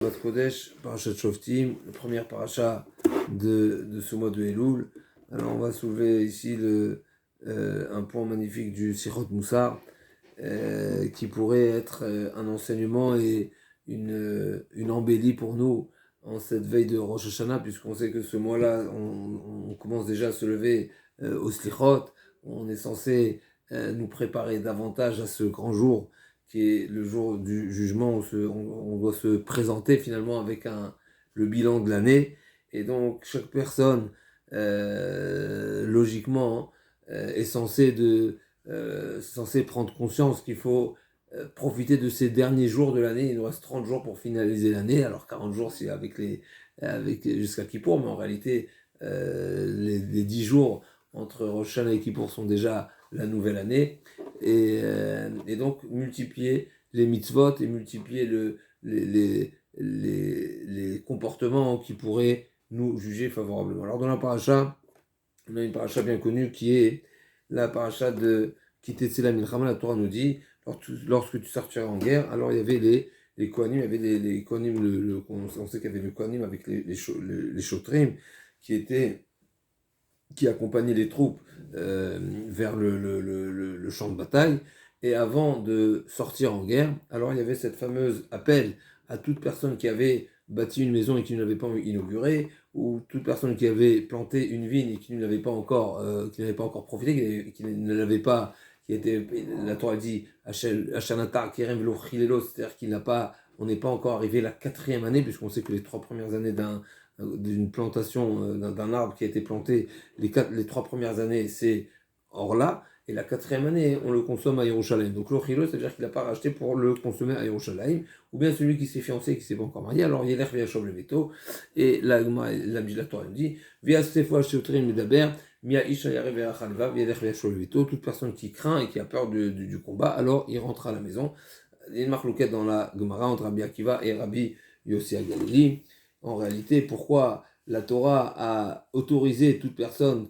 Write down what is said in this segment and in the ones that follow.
Notre Kodesh, Parashat Shoftim, la première paracha de ce mois de Elul. Alors on va soulever ici un point magnifique du Sirot Moussar, qui pourrait être un enseignement et une embellie pour nous en cette veille de Rosh Hashanah, puisqu'on sait que ce mois-là, on commence déjà à se lever au Slichot. On est censé nous préparer davantage à ce grand jour qui est le jour du jugement où on doit se présenter finalement avec le bilan de l'année. Et donc chaque personne, logiquement, est censée prendre conscience qu'il faut profiter de ces derniers jours de l'année. Il nous reste 30 jours pour finaliser l'année, alors 40 jours c'est jusqu'à Kippour, mais en réalité les 10 jours entre Rosh Hashanah et Kippour sont déjà la nouvelle année, et donc multiplier les mitzvot et multiplier les comportements qui pourraient nous juger favorablement. Alors dans la paracha, on a une paracha bien connue qui est la paracha de Kitetsela Milchama. La Torah nous dit, lorsque tu sortiras en guerre, alors il y avait les Kohanim, il y avait les Kohanim, on sait qu'il y avait le Kohanim avec les Shotrim qui accompagnait les troupes vers le champ de bataille. Et avant de sortir en guerre, alors il y avait cette fameuse appel à toute personne qui avait bâti une maison et qui ne l'avait pas inaugurée, ou toute personne qui avait planté une vigne et qui n'avait pas encore profité, qui ne l'avait pas, qui était, la Torah dit, Hashanata Kerem Velo Chilelo, c'est-à-dire on n'est pas encore arrivé à la 4e année, puisqu'on sait que les 3 premières années d'une plantation, d'un arbre qui a été planté, les 3 premières années, c'est Orla, et la 4e année, on le consomme à Yerushalayim. Donc l'Ochilo, c'est-à-dire qu'il n'a pas racheté pour le consommer à Yerushalayim, ou bien celui qui s'est fiancé et qui ne s'est pas encore marié, alors Yelech Viachov le veto, et la Torah nous dit, Via Stefo Shotrim Medaber, Mia Isha Yarev Yachalva, Yelech Viachov le veto, toute personne qui craint et qui a peur du combat, alors il rentre à la maison. Il y a une marloquette dans la Gemara entre Rabbi Akiva et Rabbi Yossi Agalili. En réalité, pourquoi la Torah a autorisé toute personne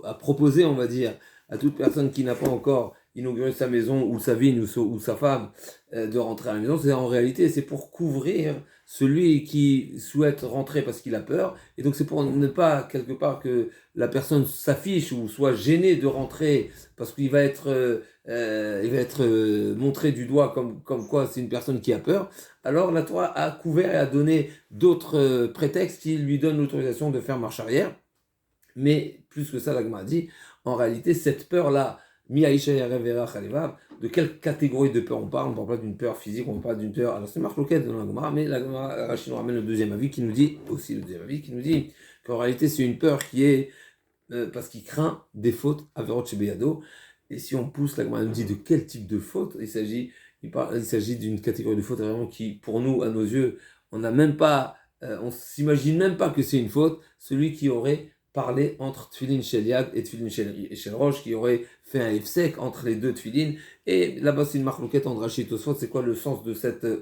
a proposé, on va dire, à toute personne qui n'a pas encore inauguré sa maison ou sa vigne ou sa femme de rentrer à la maison, en réalité, c'est pour couvrir celui qui souhaite rentrer parce qu'il a peur, et donc c'est pour ne pas quelque part que la personne s'affiche ou soit gênée de rentrer parce qu'il va être montré du doigt comme quoi c'est une personne qui a peur. Alors la Torah a couvert et a donné d'autres prétextes qui lui donnent l'autorisation de faire marche arrière. Mais plus que ça, la Gemara dit, en réalité, cette peur-là, de quelle catégorie de peur on parle? On ne parle pas d'une peur physique, on parle d'une peur. Alors c'est marque loquette dans la Gemara, mais la Gemara Rachid nous ramène le deuxième avis qui nous dit qu'en réalité c'est une peur qui est parce qu'il craint des fautes averot chez Beyado. Et si on pousse, la Gemara nous dit de quel type de faute il s'agit d'une catégorie de faute vraiment qui, pour nous, à nos yeux, on s'imagine même pas que c'est une faute. Celui qui aurait parlé entre Tfilin Shel Yad et Tfilin Shel Rosh, qui aurait fait un Efsek entre les deux Tfilin. Et là-bas, c'est une marloquette entre Rachid et Tosfot. C'est quoi le sens de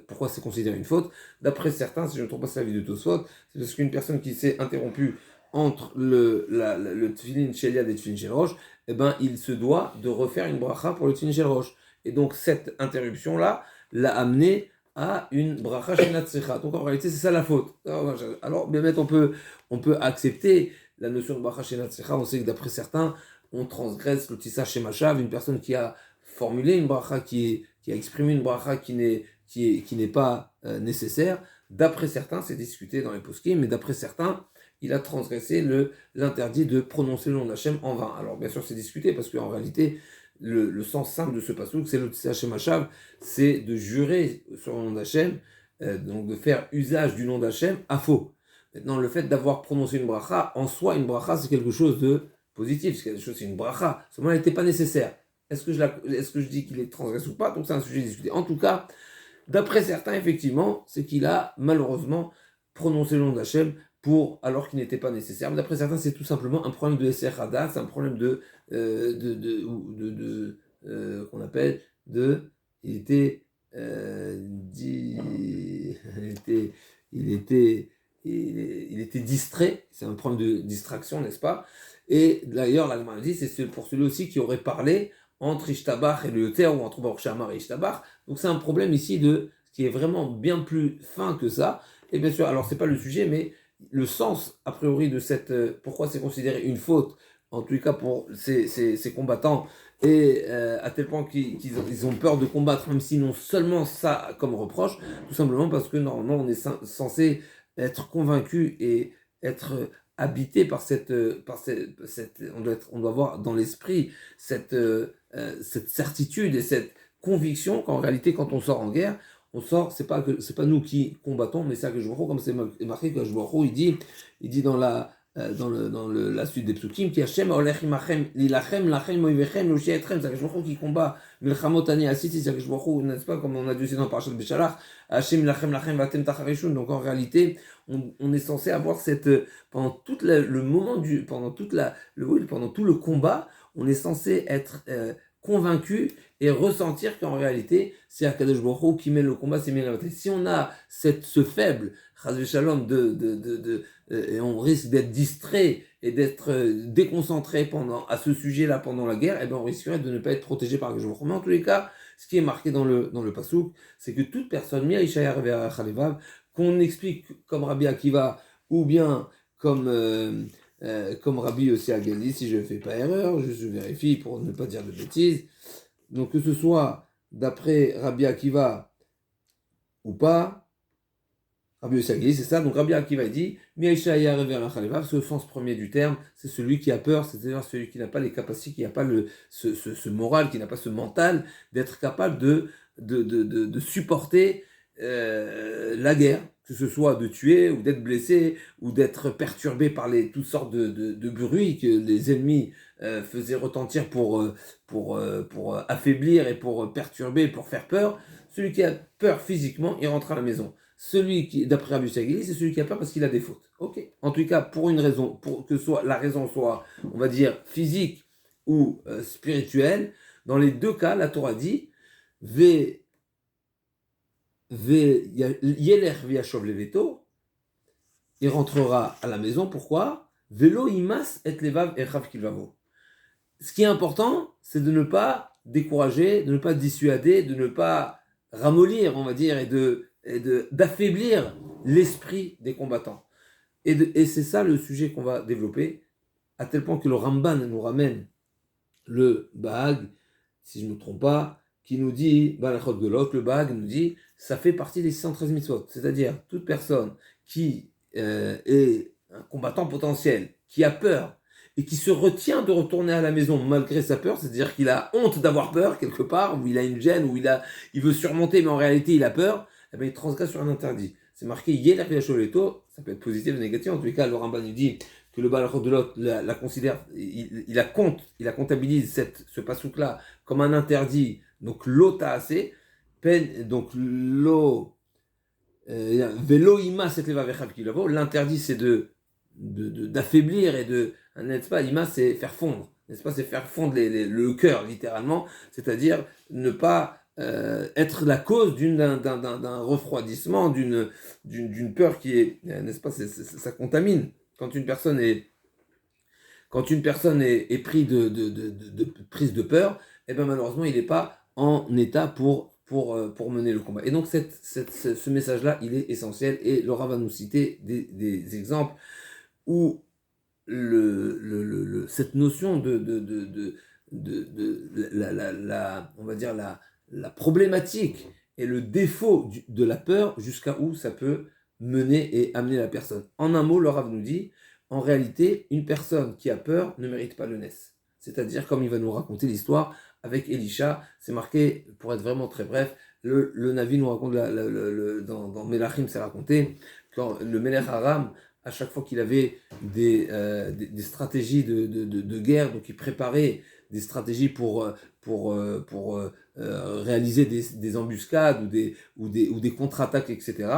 pourquoi c'est considéré une faute? D'après certains, si je ne trompe pas, c'est l'avis de Tosfot, c'est parce qu'une personne qui s'est interrompue entre le Tfilin Shel Yad et Tfilin Shel Rosh, eh ben, il se doit de refaire une bracha pour le Tfilin Shel Rosh. Et donc, cette interruption-là l'a amené à une bracha shenat tsecha. Donc, en réalité, c'est ça la faute. Alors, bien mettre, on peut accepter la notion de bracha shenat tsecha. On sait que d'après certains, on transgresse le tissa shemachav, une personne qui a formulé une bracha, qui a exprimé une bracha qui n'est pas nécessaire. D'après certains, c'est discuté dans les poskim, mais d'après certains, il a transgressé l'interdit de prononcer le nom d'Hachem en vain. Alors bien sûr c'est discuté parce qu'en réalité le sens simple de ce passouk, c'est le Tseachem Hashav, c'est de jurer sur le nom d'Hachem, donc de faire usage du nom d'Hachem à faux. Maintenant le fait d'avoir prononcé une bracha, en soi une bracha c'est quelque chose de positif, c'est une bracha, seulement elle n'était pas nécessaire. Est-ce que je dis qu'il est transgressé ou pas? Donc c'est un sujet discuté. En tout cas, d'après certains, effectivement, c'est qu'il a malheureusement prononcé le nom d'Hachem alors qu'il n'était pas nécessaire. Mais d'après certains, c'est tout simplement un problème de Esser Hada, c'est un problème qu'on appelle il était distrait, c'est un problème de distraction, n'est-ce pas? Et d'ailleurs, la Gemara dit, c'est pour celui aussi qui aurait parlé entre Ishtabach et le Yoter, ou entre Baruch Shamar et Ishtabach. Donc c'est un problème ici qui est vraiment bien plus fin que ça. Et bien sûr, alors c'est pas le sujet, mais le sens, a priori, de cette... pourquoi c'est considéré une faute, en tout cas pour ces combattants, et à tel point qu'ils ont peur de combattre, même s'ils n'ont seulement ça comme reproche, tout simplement parce que normalement on est censé être convaincu et être habité on doit avoir dans l'esprit cette certitude et cette conviction qu'en réalité quand on sort en guerre, on sort, c'est pas nous qui combattons, mais c'est que je vois comme c'est marqué que je vois il dit la suite des psukim qui Hashem olech imachem lilachem lachem oivechem loshietrem, c'est que je vois qui combat milchamot ani asiti, c'est que je vois n'est-ce pas, comme on a dit aussi dans Parashat Beshalach, Hashem lachem lachem vatem tachareshun. Donc en réalité on est censé avoir pendant tout le moment pendant tout le combat, on est censé être convaincu et ressentir qu'en réalité, c'est Akadosh Baruch Hu qui mène le combat, c'est bien la bataille. Si on a ce faible, Chazvé Shalom, et on risque d'être distrait et d'être déconcentré à ce sujet-là pendant la guerre, et bien on risquerait de ne pas être protégé par Akadosh Baruch Hu. Mais en tous les cas, ce qui est marqué dans le Passouk, c'est que toute personne, qu'on explique comme Rabbi Akiva, ou bien comme Rabbi aussi Agali, si je ne fais pas erreur, je vérifie pour ne pas dire de bêtises. Donc que ce soit d'après Rabbi Akiva ou pas, Rabbi aussi Agali, c'est ça. Donc Rabbi Akiva dit, ce sens premier du terme, c'est celui qui a peur, c'est-à-dire celui qui n'a pas les capacités, qui n'a pas ce moral, qui n'a pas ce mental, d'être capable de supporter la guerre, que ce soit de tuer ou d'être blessé ou d'être perturbé par toutes sortes de bruits que les ennemis faisaient retentir pour affaiblir et pour perturber, pour faire peur. Celui qui a peur physiquement, il rentre à la maison. Celui qui, d'après Rabbi Sagili, c'est celui qui a peur parce qu'il a des fautes. Ok. En tout cas, pour une raison, pour que la raison soit, on va dire, physique ou spirituelle, dans les deux cas, la Torah dit il rentrera à la maison. Pourquoi? Velo imas et levav echav kilvavo. Ce qui est important, c'est de ne pas décourager, de ne pas dissuader, de ne pas ramollir, on va dire, et d'affaiblir l'esprit des combattants. Et c'est ça le sujet qu'on va développer, à tel point que le Ramban nous ramène le Bahag, si je ne me trompe pas, qui nous dit, le Bahag nous dit, ça fait partie des 613 mitzvot. C'est-à-dire, toute personne qui est un combattant potentiel, qui a peur, et qui se retient de retourner à la maison malgré sa peur, c'est-à-dire qu'il a honte d'avoir peur quelque part, ou il a une gêne, ou il veut surmonter, mais en réalité il a peur, eh bien, il transgresse sur un interdit. C'est marqué Yeler Viacholeto, ça peut être positif ou négatif, en tout cas, le Ramban nous dit que le Baal de l'autre la considère, il comptabilise ce pasouk-là comme un interdit, donc l'ota'asé, donc velo ima set leva vechav kilavo, l'interdit c'est d'affaiblir et n'est-ce pas, ima c'est faire fondre, n'est-ce pas, c'est faire fondre le cœur littéralement, c'est-à-dire ne pas être la cause d'un refroidissement, d'une peur qui est, n'est-ce pas, ça contamine. Quand une personne est prise prise de peur, eh bien malheureusement il n'est pas en état pour mener le combat. Et donc ce message-là, il est essentiel, et Laura va nous citer des exemples où cette notion on va dire la problématique et le défaut de la peur, jusqu'à où ça peut mener et amener la personne. En un mot, le Rav nous dit, en réalité, une personne qui a peur ne mérite pas le nes. C'est-à-dire, comme il va nous raconter l'histoire avec Elisha, c'est marqué, pour être vraiment très bref, le Navi nous raconte, dans Melachim, c'est raconté, quand le Melech Aram, à chaque fois qu'il avait des stratégies de guerre, donc il préparait des stratégies pour réaliser des embuscades ou des contre-attaques, etc.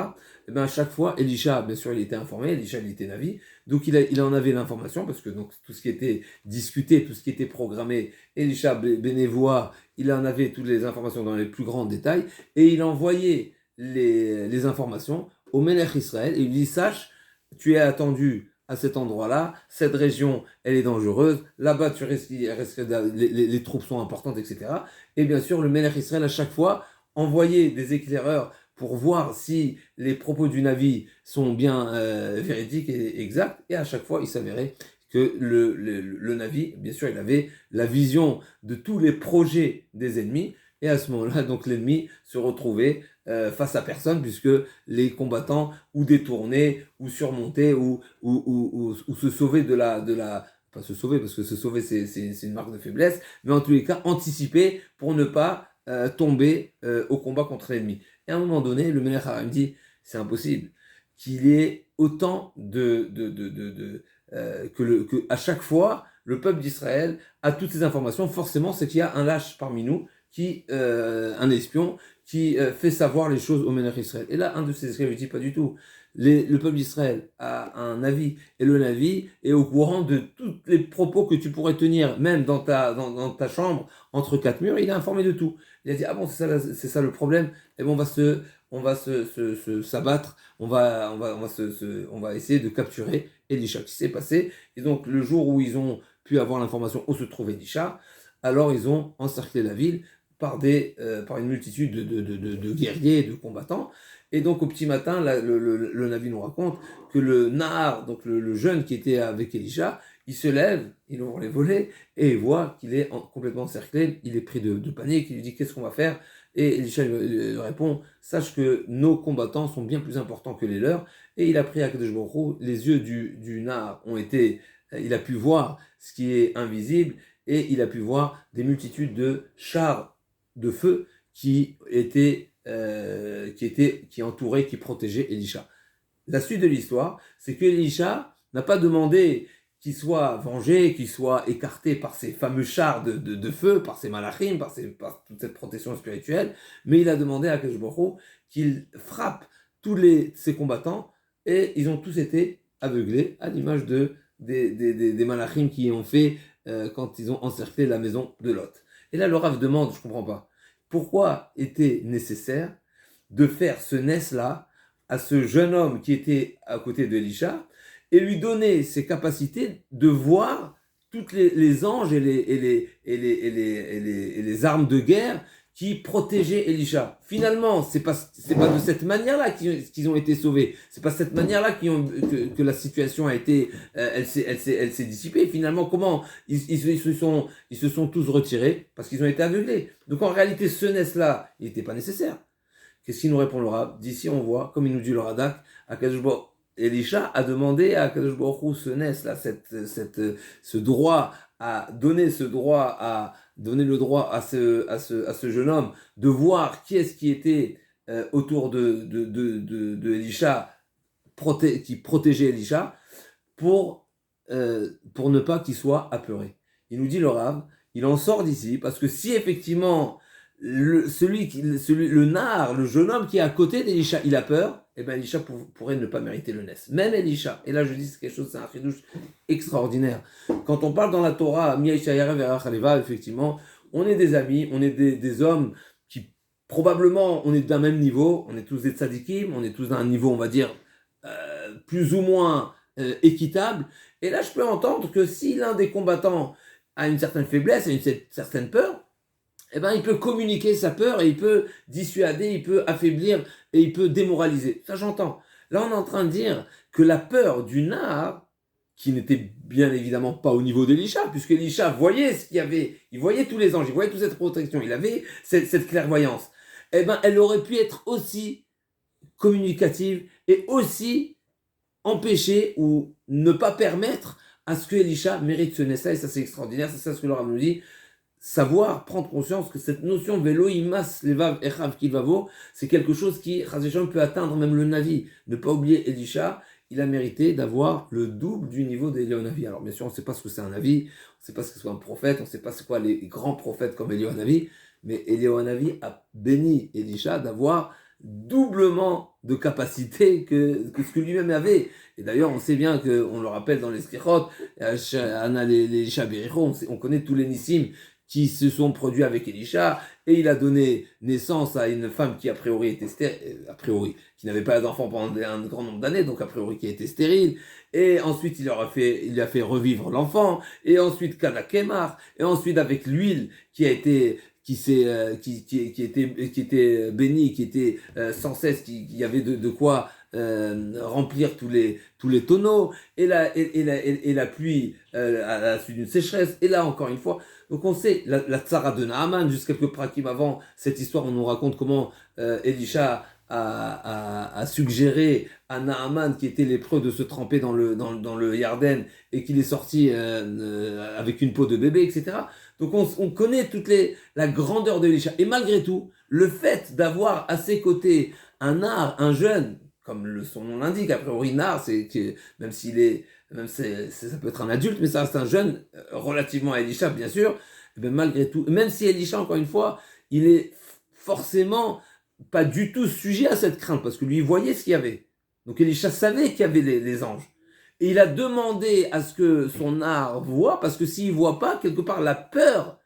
Et bien à chaque fois, Elisha, bien sûr, il était informé, Elisha, il était Navi, donc il en avait l'information, parce que donc, tout ce qui était discuté, tout ce qui était programmé, Elisha Bénévois, il en avait toutes les informations dans les plus grands détails, et il envoyait les informations au Melech Israël, et il lui dit, sache, tu es attendu à cet endroit-là, cette région, elle est dangereuse, là-bas, les troupes sont importantes, etc. Et bien sûr, le Melech Israël, à chaque fois, envoyait des éclaireurs pour voir si les propos du Navi sont bien véridiques et exacts. Et à chaque fois, il s'avérait que le Navi, bien sûr, il avait la vision de tous les projets des ennemis. Et à ce moment-là, donc l'ennemi se retrouvait face à personne, puisque les combattants ou détournaient, ou surmontaient, ou se sauvaient pas se sauver, parce que se sauver c'est une marque de faiblesse, mais en tous les cas anticiper pour ne pas tomber au combat contre l'ennemi. Et à un moment donné, le Melech Haram dit, c'est impossible qu'il y ait autant que à chaque fois, le peuple d'Israël a toutes ces informations. Forcément, c'est qu'il y a un lâche parmi nous, un espion, qui fait savoir les choses au Melech Israël. Et là, un de ces esclaves lui dit pas du tout. Le peuple d'Israël a un avis, et le Navi est au courant de tous les propos que tu pourrais tenir, même dans ta chambre, entre quatre murs, il est informé de tout. Il a dit, ah bon, c'est ça le problème, et bon, on va s'abattre, on va essayer de capturer Elisha. Qui s'est passé? Et donc, le jour où ils ont pu avoir l'information où se trouve Elisha, alors ils ont encerclé la ville par une multitude de guerriers, de combattants. Et donc au petit matin, le Navi nous raconte que le Nahar, donc le jeune qui était avec Elisha, il se lève, il ouvre les volets et il voit qu'il est complètement encerclé, il est pris de panique, il lui dit qu'est-ce qu'on va faire? Et Elisha lui répond, sache que nos combattants sont bien plus importants que les leurs. Et il a pris à Kadosh Baruch Hu, les yeux du Nahar il a pu voir ce qui est invisible et il a pu voir des multitudes de chars de feu qui entouraient, qui protégeaient Elisha. La suite de l'histoire, c'est que Elisha n'a pas demandé qu'il soit vengé, qu'il soit écarté par ces fameux chars de feu, par ces malachim, par toute cette protection spirituelle, mais il a demandé à Akadosh Baruch Hu qu'il frappe tous ses combattants, et ils ont tous été aveuglés, à l'image des malachim qui ont fait quand ils ont encerclé la maison de Lot. Et là, le Rav demande, je ne comprends pas, pourquoi était nécessaire de faire ce nes-là à ce jeune homme qui était à côté d'Elisha et lui donner ses capacités de voir toutes les anges et les armes de guerre qui protégeaient Elisha. Finalement, c'est pas de cette manière-là qu'ils ont été sauvés. C'est pas de cette manière-là que la situation a été, elle s'est dissipée. Finalement, comment ils se sont tous retirés parce qu'ils ont été aveuglés. Donc en réalité, ce nes-là, il n'était pas nécessaire. Qu'est-ce qu'il nous répond le Rav? D'ici, on voit, comme il nous dit le Radak, Elisha a demandé à Kadosh Baruch Hu ce nes-là, ce droit, à donner le droit à ce jeune homme de voir qui est-ce qui était autour de Elisha, qui protégeait Elisha, pour ne pas qu'il soit apeuré. Il nous dit le Rav, il en sort d'ici, parce que si effectivement le Nahar, le jeune homme qui est à côté d'Elisha, il a peur, et bien Elisha pourrait ne pas mériter le nes. Même Elisha, et là je dis c'est quelque chose, c'est un chidouche extraordinaire. Quand on parle dans la Torah, effectivement, on est des amis, on est des hommes qui probablement on est d'un même niveau, on est tous des tzadikim, on est tous d'un niveau, on va dire, plus ou moins équitable. Et là je peux entendre que si l'un des combattants a une certaine faiblesse, a une certaine peur, eh ben, il peut communiquer sa peur et il peut dissuader, il peut affaiblir et il peut démoraliser. Ça, j'entends. Là, on est en train de dire que la peur du Nahar, qui n'était bien évidemment pas au niveau d'Elisha, puisque Elisha voyait ce qu'il y avait, il voyait tous les anges, il voyait toute cette protection, il avait cette clairvoyance. Eh ben, elle aurait pu être aussi communicative et aussi empêcher ou ne pas permettre à ce que Elisha mérite ce nes-là, et ça, c'est extraordinaire, c'est ça ce que le Rav nous dit. Savoir, prendre conscience que cette notion vélo imas levav echav kilvavo, c'est quelque chose qui, Chazéchon, peut atteindre même le Navi. Ne pas oublier Elisha, il a mérité d'avoir le double du niveau d'Eliyahu Navi. Alors bien sûr, on ne sait pas ce que c'est un Navi, on ne sait pas ce que c'est un prophète, on ne sait pas c'est quoi les grands prophètes comme Eliyahu Navi, mais Eliyahu Navi a béni Elisha d'avoir doublement de capacité que ce que lui-même avait. Et d'ailleurs, on sait bien on le rappelle dans les Slichot, les Shabirichon, on connaît tous les Nissim qui se sont produits avec Elisha, et il a donné naissance à une femme qui a priori était stérile, qui n'avait pas d'enfant pendant un grand nombre d'années, donc a priori qui était stérile, et ensuite il a fait revivre l'enfant, et ensuite Kana Kemar, et ensuite avec l'huile qui qui était béni, qui était sans cesse, qui avait de quoi remplir tous les tonneaux, et la pluie à la suite d'une sécheresse, et là encore une fois. Donc on sait, la tzara de Naaman, juste quelques prakim avant cette histoire, on nous raconte comment Elisha a suggéré à Naaman, qui était lépreux, de se tremper dans le Yarden, et qu'il est sorti avec une peau de bébé, etc. Donc on connaît la grandeur de Elisha. Et malgré tout, le fait d'avoir à ses côtés un jeune, comme son nom l'indique, a priori nar, c'est que même ça peut être un adulte, mais ça reste un jeune relativement à Elisha, bien sûr. Et bien malgré tout, même si Elisha, encore une fois, il est forcément pas du tout sujet à cette crainte, parce que lui, il voyait ce qu'il y avait. Donc Elisha savait qu'il y avait les anges. Et il a demandé à ce que son art voie, parce que s'il ne voit pas, quelque part, la peur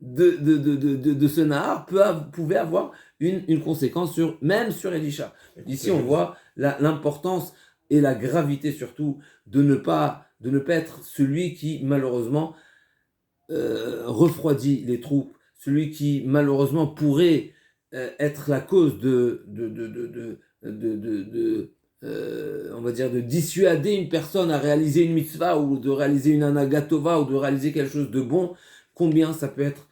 de ce Nahar pouvait avoir une conséquence même sur Elisha. Ici, on voit l'importance et la gravité surtout de ne pas être celui qui, malheureusement, refroidit les troupes, celui qui, malheureusement, pourrait être la cause on va dire, de dissuader une personne à réaliser une mitzvah ou de réaliser une anagatova ou de réaliser quelque chose de bon. Combien ça peut être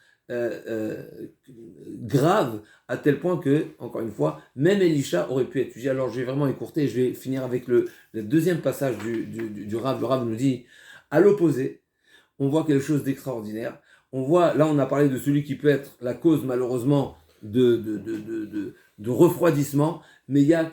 grave, à tel point que, encore une fois, même Elisha aurait pu être jugé. Alors je vais vraiment écourter, je vais finir avec le deuxième passage du Rav. Le Rav nous dit, à l'opposé, on voit quelque chose d'extraordinaire. On voit, là on a parlé de celui qui peut être la cause malheureusement de refroidissement, mais il y a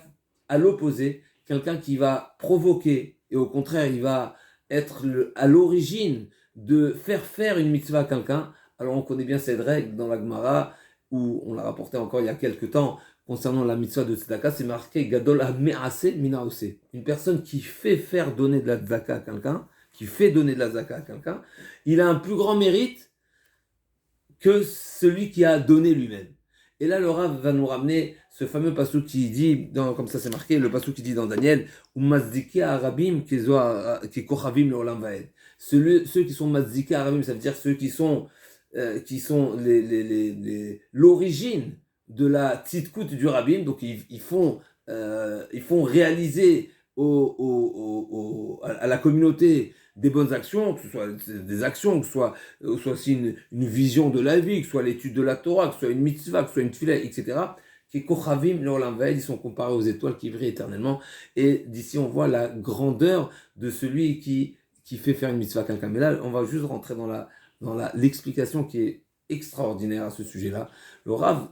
à l'opposé quelqu'un qui va provoquer, et au contraire il va être à l'origine de faire une mitzvah à quelqu'un. Alors on connaît bien cette règle dans la Gemara, où on l'a rapporté encore il y a quelques temps, concernant la mitzvah de tzedaka, c'est marqué Gadol ha-me'ase minaose. Une personne qui fait faire donner de la tzedaka à quelqu'un, il a un plus grand mérite que celui qui a donné lui-même. Et là, le Rav va nous ramener ce fameux passouk qui dit, comme ça c'est marqué, le passouk qui dit dans Daniel, Umazdike arabim ki kochavim leolam vaed. Ceux qui sont mazdike arabim, ça veut dire ceux qui sont l'origine de la tzidkout du rabbin, donc ils font réaliser à la communauté des bonnes actions, que ce soit des actions, que ce soit aussi une vision de la vie, que ce soit l'étude de la Torah, que ce soit une mitzvah, que ce soit une tefila, etc. Qui kochavim leolam vaed, ils sont comparés aux étoiles qui brillent éternellement. Et d'ici on voit la grandeur de celui qui fait faire une mitzvah à quelqu'un. Mais là, on va juste rentrer dans l'explication qui est extraordinaire à ce sujet-là. Le Rav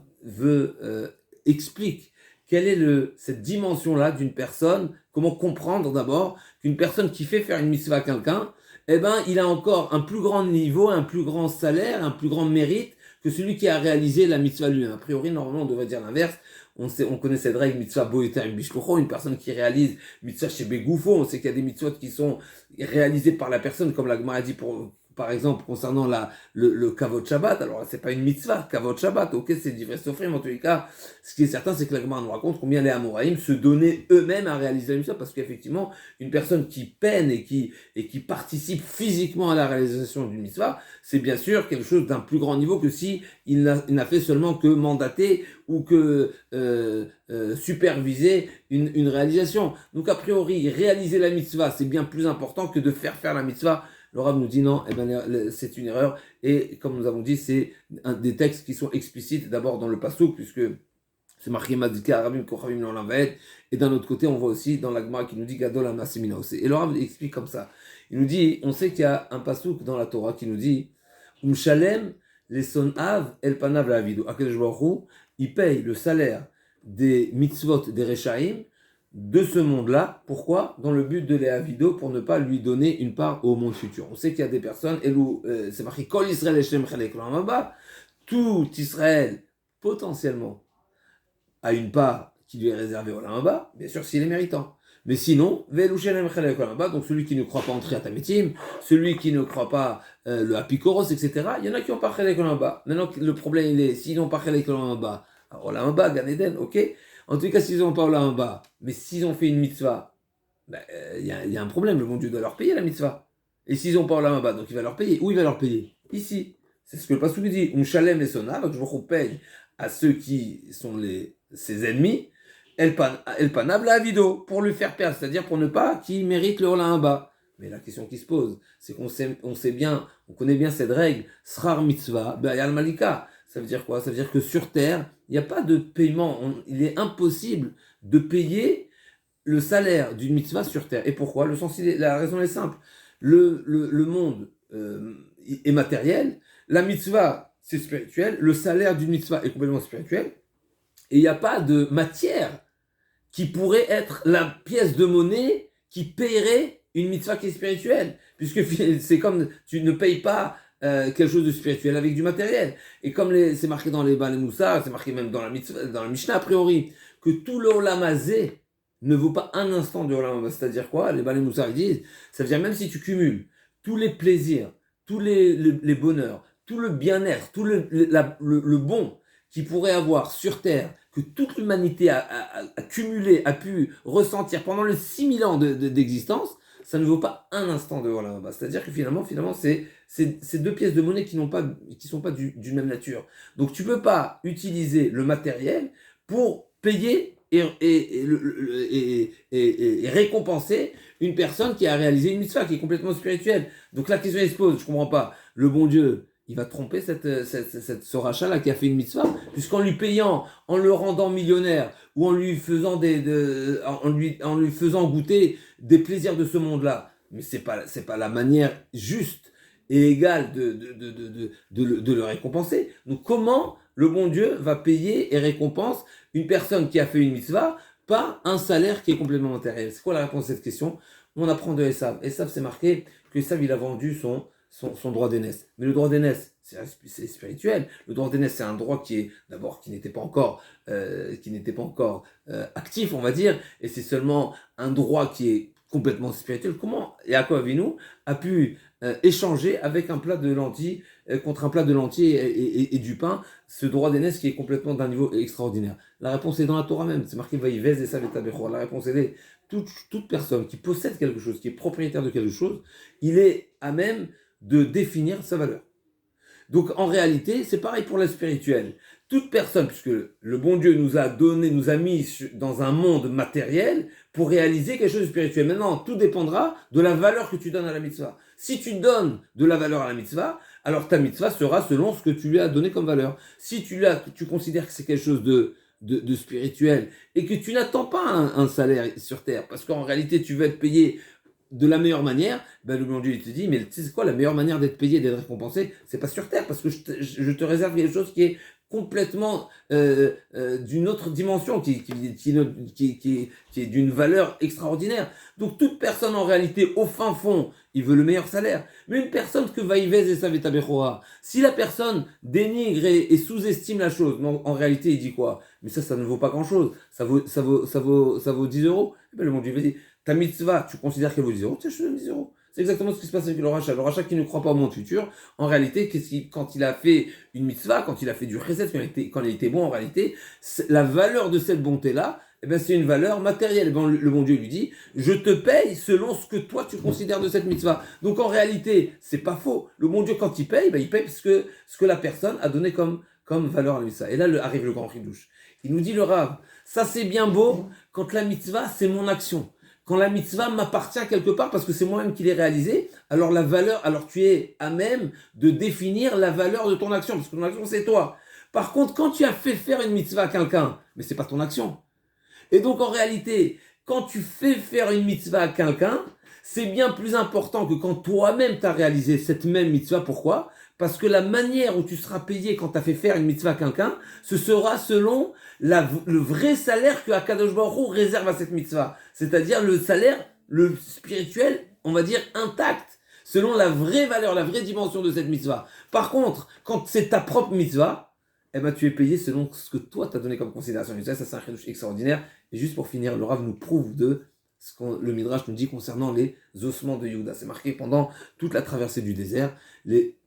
explique quelle est cette dimension-là d'une personne, comment comprendre d'abord qu'une personne qui fait faire une mitzvah à quelqu'un, il a encore un plus grand niveau, un plus grand salaire, un plus grand mérite que celui qui a réalisé la mitzvah lui-même. A priori, normalement, on devrait dire l'inverse. On connaît cette règle, mitzvah boyeta bishlocho, une personne qui réalise mitzvah chez Begoufo. On sait qu'il y a des mitzvot qui sont réalisées par la personne, comme la Gemara dit par exemple, concernant le kavod Shabbat. Alors, c'est pas une mitzvah, kavod Shabbat, ok, c'est du vrai sofrim. En tous les cas, ce qui est certain, c'est que la Gemara nous raconte combien les Amoraïm se donnaient eux-mêmes à réaliser la mitzvah, parce qu'effectivement, une personne qui peine et qui participe physiquement à la réalisation d'une mitzvah, c'est bien sûr quelque chose d'un plus grand niveau que si il n'a fait seulement que mandater ou que superviser une réalisation. Donc, a priori, réaliser la mitzvah, c'est bien plus important que de faire la mitzvah. Le Rav nous dit non, c'est une erreur. Et comme nous avons dit, c'est des textes qui sont explicites, d'abord dans le passouk, puisque c'est marqué Madzika Arabim Kochavim Leolam Vaed. Et d'un autre côté, on voit aussi dans la Gemara qui nous dit Gadol ha-me'ase minaose. Et le Rav explique comme ça. Il nous dit, on sait qu'il y a un passouk dans la Torah qui nous dit Umshalem les sonav el panav la avido. Akadosh Baruch Hu, il paye le salaire des mitzvot des Rechaim de ce monde-là. Pourquoi? Dans le but de les avido, pour ne pas lui donner une part au monde futur. On sait qu'il y a des personnes, c'est marqué Kol Israël Hashem Chalek Olam Haba, tout Israël potentiellement a une part qui lui est réservée au Olam Haba, bien sûr s'il est méritant. Mais sinon, Ve'elu Shalem Chalek Olam Haba, donc celui qui ne croit pas en Triat HaMetim, celui qui ne croit pas le Apikoros, etc. Il y en a qui n'ont pas Chalek Olam Haba. Maintenant le problème il est, s'ils n'ont pas Chalek Olam Haba, Olam Haba, Gan Eden, ok. En tout cas, s'ils n'ont pas Olam Haba, mais s'ils ont fait une mitzvah, il y a un problème, le bon Dieu doit leur payer la mitzvah. Et s'ils n'ont pas Olam Haba, donc il va leur payer. Où il va leur payer? Ici. C'est ce que le pasuk dit. Shalem les sona, que je paye à ceux qui sont ses ennemis, El panab la avido, pour lui faire perdre, c'est-à-dire pour ne pas qu'il mérite le Olam Haba. Mais la question qui se pose, c'est qu'on sait bien, on connaît bien cette règle, Srar mitzvah, Be'ayal malika. Ça veut dire quoi? Ça veut dire que sur terre, il n'y a pas de paiement. Il est impossible de payer le salaire d'une mitzvah sur terre. Et pourquoi? La raison est simple. Le monde est matériel, la mitzvah c'est spirituel, le salaire d'une mitzvah est complètement spirituel, et il n'y a pas de matière qui pourrait être la pièce de monnaie qui paierait une mitzvah qui est spirituelle, puisque c'est comme tu ne payes pas quelque chose de spirituel avec du matériel. Et comme c'est marqué dans les Baalei Moussar, c'est marqué même dans la Mishnah a priori, que tout le Olam Hazé ne vaut pas un instant de Olam Haba. C'est-à-dire quoi? Les Baalei Moussar ils disent, ça veut dire même si tu cumules tous les plaisirs, tous les bonheurs, tout le bien-être, tout le bon qu'il pourrait avoir sur Terre, que toute l'humanité a cumulé, a pu ressentir pendant les 6000 ans d'existence, ça ne vaut pas un instant de Olam Haba. C'est-à-dire que finalement c'est deux pièces de monnaie qui sont pas d'une même nature. Donc tu peux pas utiliser le matériel pour payer et récompenser une personne qui a réalisé une mitzvah qui est complètement spirituelle. Donc la question se pose, je comprends pas, le bon Dieu, il va tromper ce rachat là qui a fait une mitzvah, puisqu'en lui payant, en le rendant millionnaire, ou en lui faisant en lui faisant goûter des plaisirs de ce monde-là, mais c'est pas la manière juste et égale de le récompenser. Donc comment le bon Dieu va payer et récompense une personne qui a fait une mitzvah, pas un salaire qui est complètement matériel? C'est quoi la réponse à cette question? On apprend de Esav. Esav, c'est marqué que Esav, il a vendu son droit d'aînesse. Mais le droit d'aînesse, c'est spirituel. Le droit d'aînesse, c'est un droit qui n'était pas encore actif, on va dire, et c'est seulement un droit qui est complètement spirituel. Comment Yaakov Avinu a pu échanger avec un plat de lentilles contre un plat de lentilles et du pain, ce droit d'aînesse qui est complètement d'un niveau extraordinaire? La réponse est dans la Torah même. C'est marqué Vaïvez et Savetabechor. La réponse est toute personne qui possède quelque chose, qui est propriétaire de quelque chose, il est à même de définir sa valeur. Donc en réalité, c'est pareil pour la spirituelle. Toute personne, puisque le bon Dieu nous a mis dans un monde matériel pour réaliser quelque chose de spirituel. Maintenant, tout dépendra de la valeur que tu donnes à la mitzvah. Si tu donnes de la valeur à la mitzvah, alors ta mitzvah sera selon ce que tu lui as donné comme valeur. Si tu considères que c'est quelque chose de spirituel et que tu n'attends pas un salaire sur terre, parce qu'en réalité tu veux être payé de la meilleure manière, ben le bon Dieu il te dit, mais tu sais c'est quoi la meilleure manière d'être payé, d'être récompensé? C'est pas sur terre, parce que je te réserve quelque chose qui est complètement d'une autre dimension, qui est d'une valeur extraordinaire. Donc toute personne en réalité, au fin fond, il veut le meilleur salaire. Mais une personne que Vaïvez et Savetabechoa, si la personne dénigre et sous-estime la chose, en réalité il dit quoi? Mais ça ne vaut pas grand-chose. Ça vaut 10 euros. Et ben le bon Dieu va dire, ta mitzvah, tu considères qu'elle vaut 10 euros, tiens, je te donne 10 euros. C'est exactement ce qui se passe avec le rachat. Le rachat qui ne croit pas au monde futur, en réalité, quand il a fait une mitzvah, quand il a fait du chesed, quand il était bon, en réalité, la valeur de cette bonté-là, eh ben, c'est une valeur matérielle. Eh ben, le bon Dieu lui dit, je te paye selon ce que toi tu considères de cette mitzvah. Donc en réalité, c'est pas faux. Le bon Dieu, quand il paye parce que ce que la personne a donné comme valeur à la mitzvah. Et là, arrive le grand chidouche. Il nous dit le Rav, ça c'est bien beau quand la mitzvah, c'est mon action. Quand la mitzvah m'appartient quelque part parce que c'est moi-même qui l'ai réalisée, alors tu es à même de définir la valeur de ton action, parce que ton action c'est toi. Par contre, quand tu as fait faire une mitzvah à quelqu'un, mais c'est pas ton action. Et donc en réalité, quand tu fais faire une mitzvah à quelqu'un, c'est bien plus important que quand toi-même tu as réalisé cette même mitzvah. Pourquoi? Parce que la manière où tu seras payé quand tu as fait faire une mitzvah à quelqu'un, ce sera selon le vrai salaire que Akadosh Baruch Hu réserve à cette mitzvah. C'est-à-dire le salaire, le spirituel, on va dire intact, selon la vraie valeur, la vraie dimension de cette mitzvah. Par contre, quand c'est ta propre mitzvah, eh ben, tu es payé selon ce que toi t'as donné comme considération. Ça c'est un chidouche extraordinaire. Et juste pour finir, le Rav nous prouve de ce que le Midrash nous dit concernant les ossements de Yehuda. C'est marqué pendant toute la traversée du désert.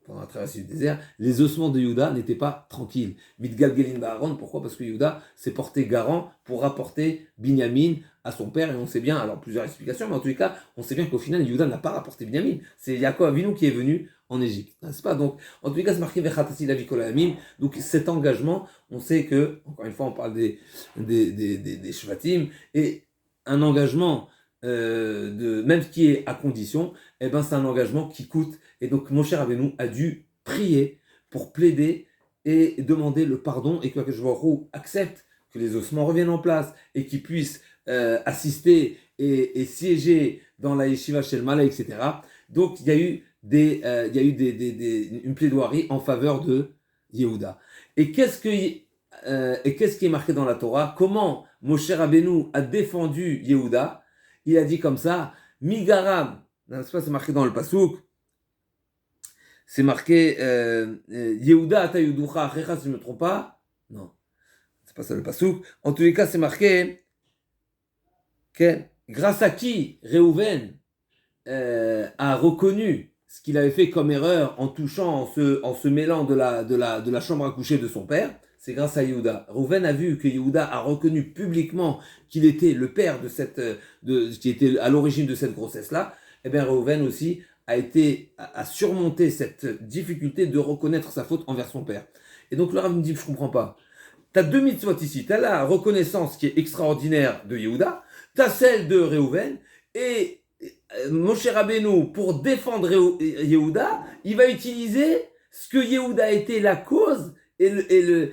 Pendant la traversée du désert, les ossements de Yehuda n'étaient pas tranquilles. Midgal Gelin Baaron, pourquoi? Parce que Yehuda s'est porté garant pour rapporter Binyamin à son père, et on sait bien, alors plusieurs explications, mais en tous les cas, on sait bien qu'au final, Yehuda n'a pas rapporté Binyamin. C'est Yaakov Avinu qui est venu en Égypte, n'est-ce pas? Donc, en tous les cas, c'est marqué Vechatasi la Vikolamim. Donc, cet engagement, on sait que, encore une fois, on parle des Shvatim, et un engagement, même qui est à condition, eh ben, c'est un engagement qui coûte. Et donc, mon cher Rabbeinu a dû prier pour plaider et demander le pardon et que Akadosh Baruch Hu accepte que les ossements reviennent en place et qu'ils puissent assister et siéger dans la yeshiva chez le Malais, etc. Donc il y a eu une plaidoirie en faveur de Yehuda. Et qu'est-ce qui est marqué dans la Torah? Comment Moshe Rabbeinu a défendu Yehuda? Il a dit comme ça, Migaram, c'est marqué dans le Passouk, c'est marqué Yehuda atayuducha achecha, si je ne me trompe pas. Non, c'est pas ça le Passouk. En tous les cas, c'est marqué que grâce à qui Réhouven a reconnu ce qu'il avait fait comme erreur en touchant, en se mêlant de la chambre à coucher de son père. C'est grâce à Yehuda. Réhouven a vu que Yehuda a reconnu publiquement qu'il était le père qui était à l'origine de cette grossesse-là. Et bien Réhouven aussi a surmonté cette difficulté de reconnaître sa faute envers son père. Et donc le Rav me dit, je comprends pas. Tu as deux mitzvot ici. Tu as la reconnaissance qui est extraordinaire de Yehuda, tu as celle de Réhouven, et Moshe Rabbeinu, pour défendre Yehuda, il va utiliser ce que Yehuda a été la cause et le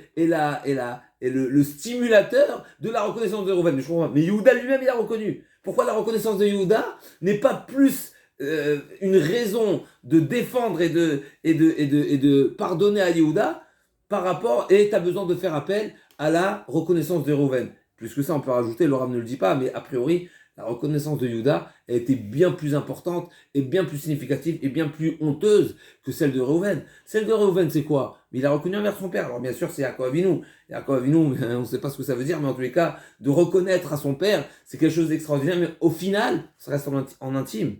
stimulateur de la reconnaissance de Réhouven. Mais Yehuda lui-même, il a reconnu. Pourquoi la reconnaissance de Yehuda n'est pas plus une raison de défendre et de pardonner à Yehuda par rapport, et tu as besoin de faire appel à la reconnaissance de Réhouven. Plus que ça, on peut rajouter, le Rav ne le dit pas, mais a priori, la reconnaissance de Yehuda a été bien plus importante et bien plus significative et bien plus honteuse que celle de Réhouven. Celle de Réhouven, c'est quoi? Il a reconnu envers son père. Alors bien sûr, c'est Yaakov Avinu. Yaakov Avinu, on ne sait pas ce que ça veut dire, mais en tous les cas, de reconnaître à son père, c'est quelque chose d'extraordinaire, mais au final, ça reste en intime.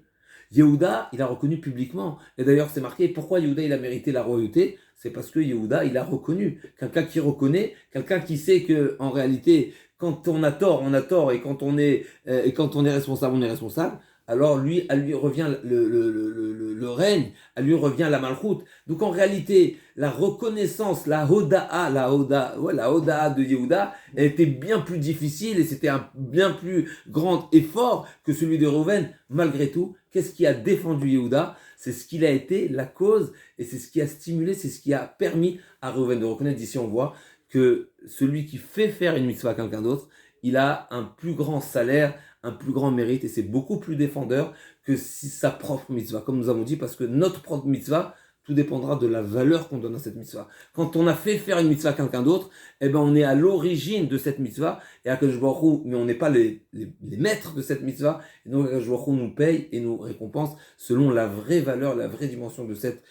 Yehuda, il a reconnu publiquement. Et d'ailleurs, c'est marqué, pourquoi Yehuda, il a mérité la royauté? C'est parce que Yehuda, il a reconnu. Quelqu'un qui reconnaît, quelqu'un qui sait que, en réalité, quand on a tort, on a tort, et quand on est responsable, on est responsable. Alors à lui revient le règne, à lui revient la malchoute. Donc en réalité, la reconnaissance, la hoda'a de Yehuda, elle était bien plus difficile et c'était un bien plus grand effort que celui de Réhouven. Malgré tout, qu'est-ce qui a défendu Yehuda? C'est ce qu'il a été la cause et c'est ce qui a stimulé, c'est ce qui a permis à Réhouven de reconnaître. D'ici on voit que celui qui fait faire une mitzvah à quelqu'un d'autre, il a un plus grand salaire, un plus grand mérite, et c'est beaucoup plus défendeur que si sa propre mitzvah, comme nous avons dit, parce que notre propre mitzvah, tout dépendra de la valeur qu'on donne à cette mitzvah. Quand on a fait faire une mitzvah à quelqu'un d'autre, eh ben on est à l'origine de cette mitzvah, et Akadosh Baruch Hu, mais on n'est pas les maîtres de cette mitzvah, et donc Akadosh Baruch Hu nous paye et nous récompense selon la vraie valeur, la vraie dimension de cette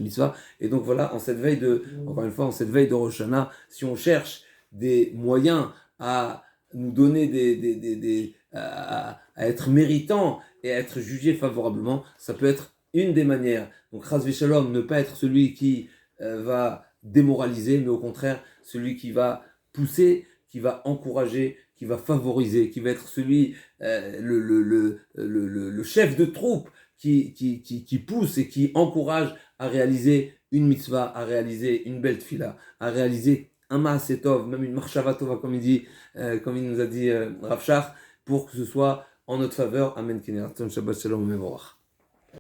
mitzvah. Et donc voilà, encore une fois, en cette veille de Rosh Hashanah, si on cherche des moyens à nous donner à être méritant et à être jugé favorablement, ça peut être une des manières. Donc, Chas v'Shalom, ne pas être celui qui va démoraliser, mais au contraire, celui qui va pousser, qui va encourager, qui va favoriser, qui va être celui, le chef de troupe qui pousse et qui encourage à réaliser une mitzvah, à réaliser une belle tfila, à réaliser un ma'asetov, même une marshava tova, comme il nous a dit Rav Shach, pour que ce soit en notre faveur. Amen. Shabbat shalom mevorach.